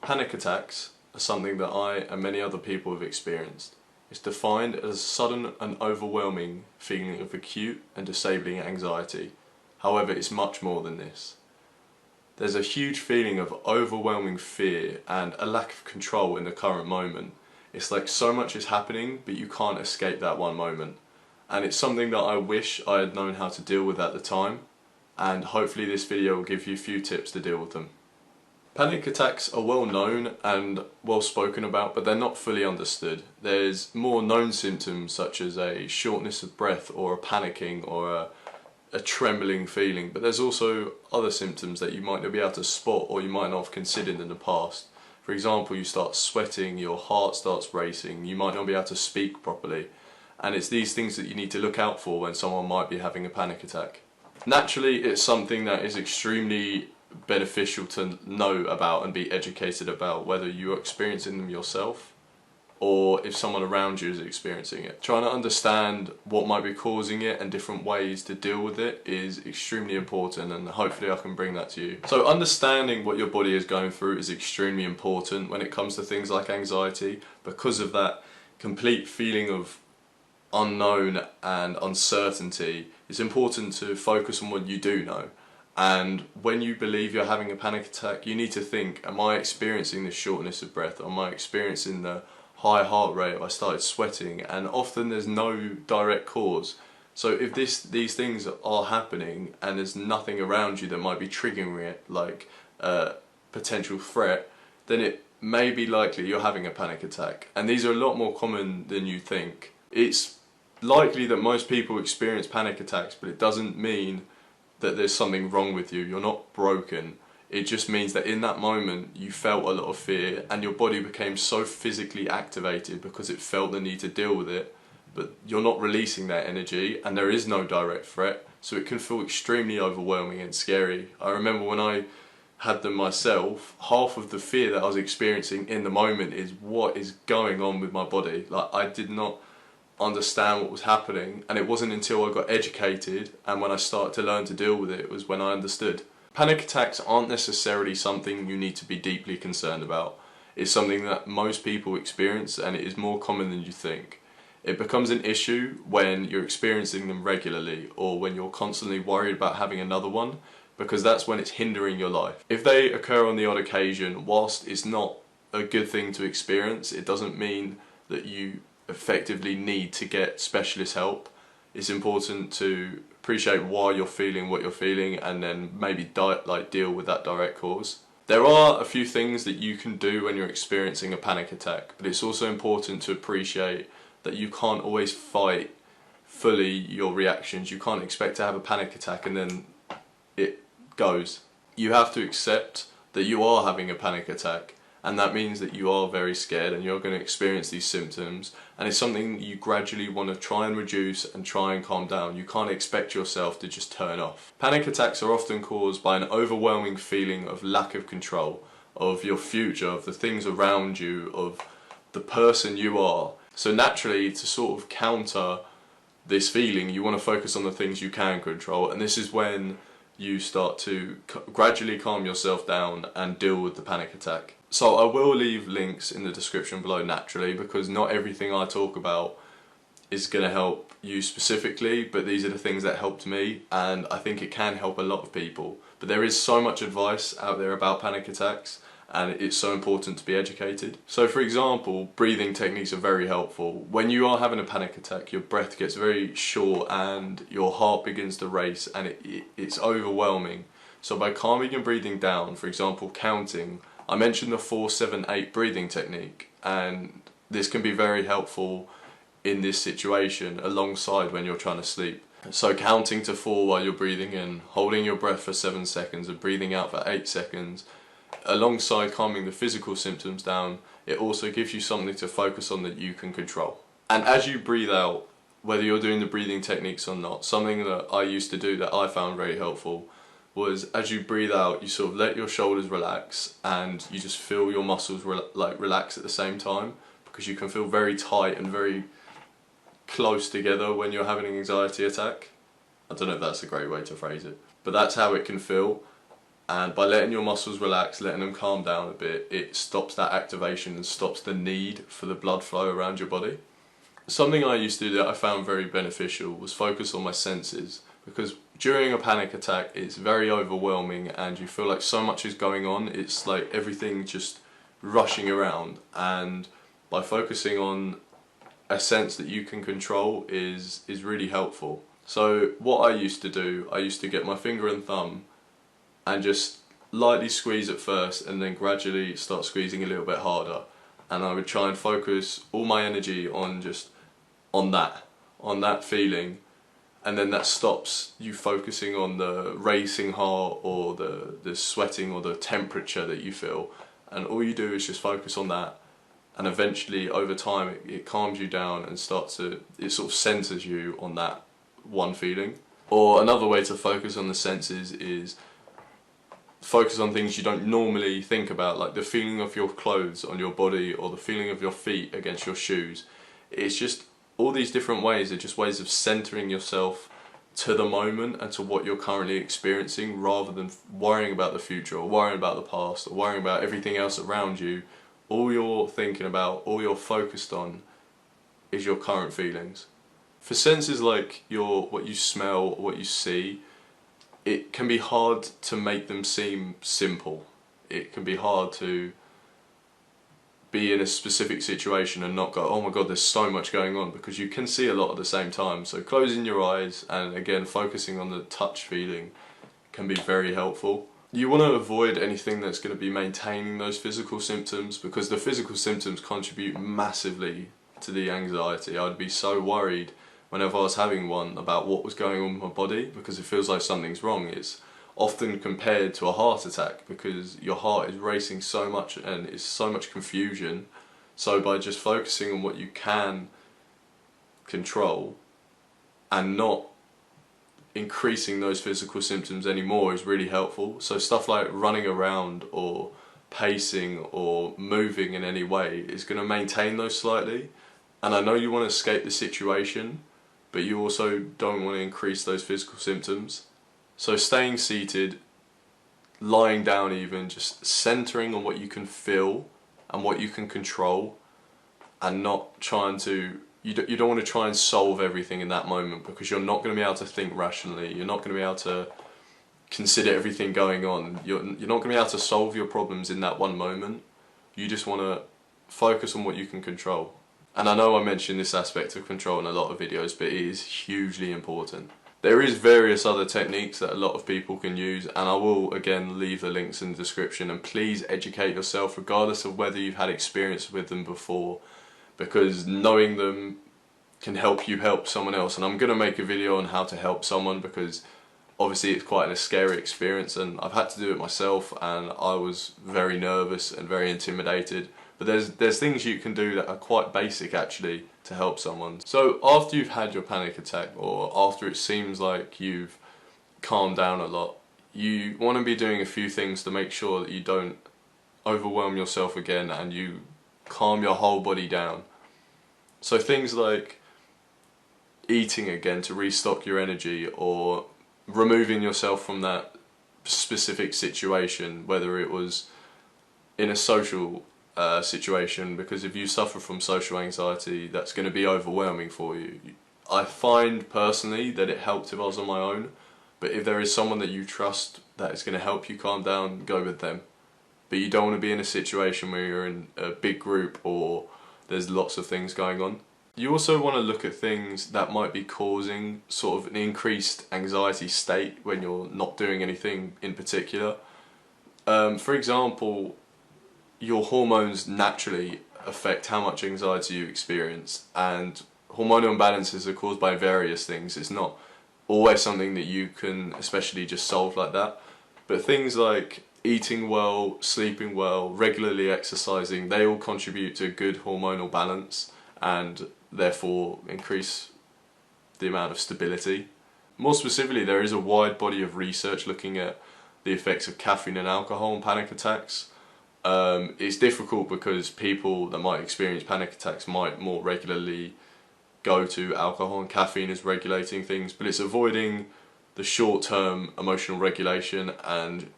Panic attacks are something that I and many other people have experienced. It's defined as a sudden and overwhelming feeling of acute and disabling anxiety. However, it's much more than this. There's a huge feeling of overwhelming fear and a lack of control in the current moment. It's like so much is happening, but you can't escape that one moment. And it's something that I wish I had known how to deal with at the time, and hopefully this video will give you a few tips to deal with them. Panic attacks are well known and well spoken about, but they're not fully understood. There's more known symptoms such as a shortness of breath or a panicking or a trembling feeling, but there's also other symptoms that you might not be able to spot or you might not have considered in the past. For example, you start sweating, your heart starts racing, you might not be able to speak properly, and it's these things that you need to look out for when someone might be having a panic attack. Naturally, it's something that is extremely beneficial to know about and be educated about, whether you're experiencing them yourself or if someone around you is experiencing it. Trying to understand what might be causing it and different ways to deal with it is extremely important, and hopefully I can bring that to you. So understanding what your body is going through is extremely important when it comes to things like anxiety, because of that complete feeling of unknown and uncertainty. It's important to focus on what you do know. And when you believe you're having a panic attack, you need to think, am I experiencing this shortness of breath? Am I experiencing the high heart rate? I started sweating, and often there's no direct cause. So if these things are happening and there's nothing around you that might be triggering it, like a potential threat, then it may be likely you're having a panic attack. And these are a lot more common than you think. It's likely that most people experience panic attacks, but it doesn't mean that there's something wrong with you. You're not broken. It just means that in that moment you felt a lot of fear and your body became so physically activated because it felt the need to deal with it, but you're not releasing that energy and there is no direct threat, so it can feel extremely overwhelming and scary. I remember when I had them myself, half of the fear that I was experiencing in the moment is what is going on with my body. Like, I did not understand what was happening, and it wasn't until I got educated and when I started to learn to deal with it was when I understood. Panic attacks aren't necessarily something you need to be deeply concerned about. It's something that most people experience, and it is more common than you think. It becomes an issue when you're experiencing them regularly or when you're constantly worried about having another one, because that's when it's hindering your life. If they occur on the odd occasion, whilst it's not a good thing to experience, it doesn't mean that you effectively need to get specialist help. It's important to appreciate why you're feeling what you're feeling and then maybe deal with that direct cause. There are a few things that you can do when you're experiencing a panic attack, but it's also important to appreciate that you can't always fight fully your reactions. You can't expect to have a panic attack and then it goes. You have to accept that you are having a panic attack, and that means that you are very scared and you're going to experience these symptoms, and it's something you gradually want to try and reduce and try and calm down. You can't expect yourself to just turn off. Panic attacks are often caused by an overwhelming feeling of lack of control, of your future, of the things around you, of the person you are. So naturally, to sort of counter this feeling, you want to focus on the things you can control, and this is when you start to gradually calm yourself down and deal with the panic attack. So I will leave links in the description below naturally, because not everything I talk about is going to help you specifically, but these are the things that helped me, and I think it can help a lot of people. But there is so much advice out there about panic attacks, and it's so important to be educated. So for example, breathing techniques are very helpful. When you are having a panic attack, your breath gets very short and your heart begins to race, and it's overwhelming. So by calming your breathing down, for example counting, I mentioned the 4-7-8 breathing technique, and this can be very helpful in this situation alongside when you're trying to sleep. So counting to 4 while you're breathing in, holding your breath for 7 seconds and breathing out for 8 seconds, alongside calming the physical symptoms down, it also gives you something to focus on that you can control. And as you breathe out, whether you're doing the breathing techniques or not, something that I used to do that I found very helpful was, as you breathe out, you sort of let your shoulders relax and you just feel your muscles relax at the same time, because you can feel very tight and very close together when you're having an anxiety attack. I don't know if that's a great way to phrase it, but that's how it can feel. And by letting your muscles relax, letting them calm down a bit, it stops that activation and stops the need for the blood flow around your body. Something I used to do that I found very beneficial was focus on my senses, because during a panic attack it's very overwhelming and you feel like so much is going on. It's like everything just rushing around, and by focusing on a sense that you can control is really helpful. So what I used to do, I used to get my finger and thumb and just lightly squeeze at first and then gradually start squeezing a little bit harder, and I would try and focus all my energy on just on that feeling, and then that stops you focusing on the racing heart or the sweating or the temperature that you feel, and all you do is just focus on that, and eventually over time it calms you down and it sort of centers you on that one feeling. Or another way to focus on the senses is focus on things you don't normally think about, like the feeling of your clothes on your body or the feeling of your feet against your shoes. It's just all these different ways are just ways of centering yourself to the moment and to what you're currently experiencing, rather than worrying about the future or worrying about the past or worrying about everything else around you. All you're thinking about, all you're focused on is your current feelings. For senses like what you smell or what you see, it can be hard to make them seem simple. It can be hard to be in a specific situation and not go, oh my god, there's so much going on, because you can see a lot at the same time. So closing your eyes and again focusing on the touch feeling can be very helpful. You want to avoid anything that's going to be maintaining those physical symptoms, because the physical symptoms contribute massively to the anxiety. I'd be so worried whenever I was having one about what was going on with my body, because it feels like something's wrong. It's often compared to a heart attack because your heart is racing so much and it's so much confusion. So by just focusing on what you can control and not increasing those physical symptoms anymore is really helpful. So stuff like running around or pacing or moving in any way is going to maintain those slightly. And I know you want to escape the situation, but you also don't want to increase those physical symptoms. So staying seated, lying down even, just centering on what you can feel and what you can control, and not trying to, you don't want to try and solve everything in that moment, because you're not going to be able to think rationally, you're not going to be able to consider everything going on, you're not going to be able to solve your problems in that one moment. You just want to focus on what you can control. And I know I mentioned this aspect of control in a lot of videos, but it is hugely important. There is various other techniques that a lot of people can use, and I will again leave the links in the description, and please educate yourself regardless of whether you've had experience with them before, because knowing them can help you help someone else. And I'm going to make a video on how to help someone, because obviously it's quite a scary experience and I've had to do it myself, and I was very nervous and very intimidated. But there's things you can do that are quite basic actually to help someone. So after you've had your panic attack, or after it seems like you've calmed down a lot, you want to be doing a few things to make sure that you don't overwhelm yourself again and you calm your whole body down. So things like eating again to restock your energy, or removing yourself from that specific situation, whether it was in a social situation, because if you suffer from social anxiety, that's going to be overwhelming for you. I find personally that it helped if I was on my own, but if there is someone that you trust that is going to help you calm down, go with them. But you don't want to be in a situation where you're in a big group or there's lots of things going on. You also want to look at things that might be causing sort of an increased anxiety state when you're not doing anything in particular. For example, your hormones naturally affect how much anxiety you experience, and hormonal imbalances are caused by various things. It's not always something that you can especially just solve like that, but things like eating well, sleeping well, regularly exercising, they all contribute to a good hormonal balance and therefore increase the amount of stability. More specifically, there is a wide body of research looking at the effects of caffeine and alcohol on panic attacks. It's difficult because people that might experience panic attacks might more regularly go to alcohol and caffeine as regulating things, but it's avoiding the short-term emotional regulation and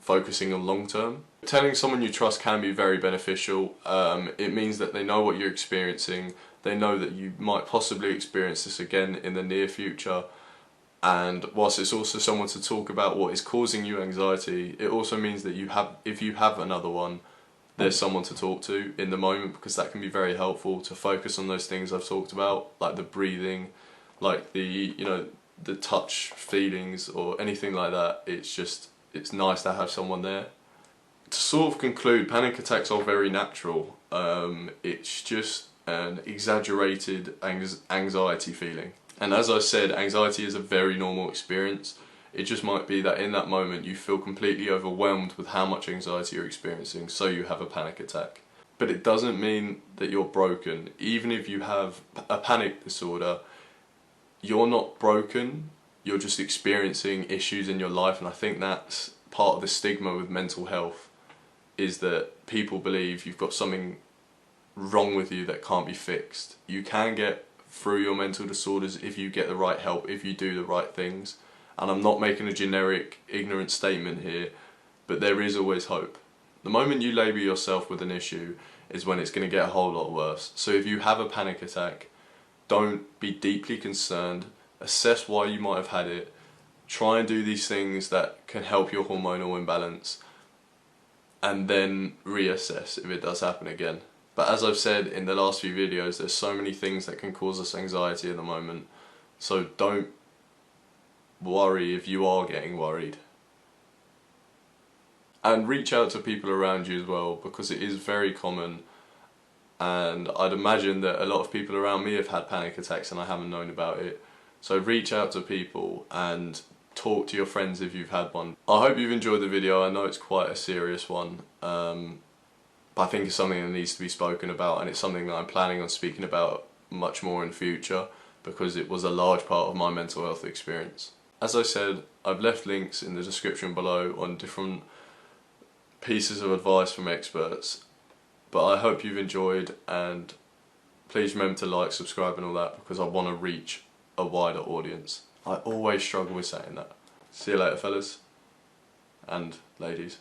focusing on long term. Telling someone you trust can be very beneficial. It means that they know what you're experiencing, they know that you might possibly experience this again in the near future, and whilst it's also someone to talk about what is causing you anxiety, it also means that if you have another one, there's someone to talk to in the moment, because that can be very helpful to focus on those things I've talked about, like the breathing, like the touch feelings or anything like that. It's nice to have someone there. To sort of conclude, panic attacks are very natural. It's just an exaggerated anxiety feeling. And as I said, anxiety is a very normal experience. It just might be that in that moment you feel completely overwhelmed with how much anxiety you're experiencing, so you have a panic attack. But it doesn't mean that you're broken. Even if you have a panic disorder, you're not broken, you're just experiencing issues in your life. And I think that's part of the stigma with mental health, is that people believe you've got something wrong with you that can't be fixed. You can get through your mental disorders if you get the right help, if you do the right things. And I'm not making a generic, ignorant statement here, but there is always hope. The moment you label yourself with an issue is when it's going to get a whole lot worse. So if you have a panic attack, don't be deeply concerned, assess why you might have had it, try and do these things that can help your hormonal imbalance, and then reassess if it does happen again. But as I've said in the last few videos, there's so many things that can cause us anxiety at the moment, so don't worry if you are getting worried. And reach out to people around you as well, because it is very common, and I'd imagine that a lot of people around me have had panic attacks and I haven't known about it. So reach out to people and talk to your friends if you've had one. I hope you've enjoyed the video. I know it's quite a serious one, but I think it's something that needs to be spoken about, and it's something that I'm planning on speaking about much more in the future, because it was a large part of my mental health experience. As I said, I've left links in the description below on different pieces of advice from experts, but I hope you've enjoyed, and please remember to like, subscribe and all that, because I want to reach a wider audience. I always struggle with saying that. See you later, fellas and ladies.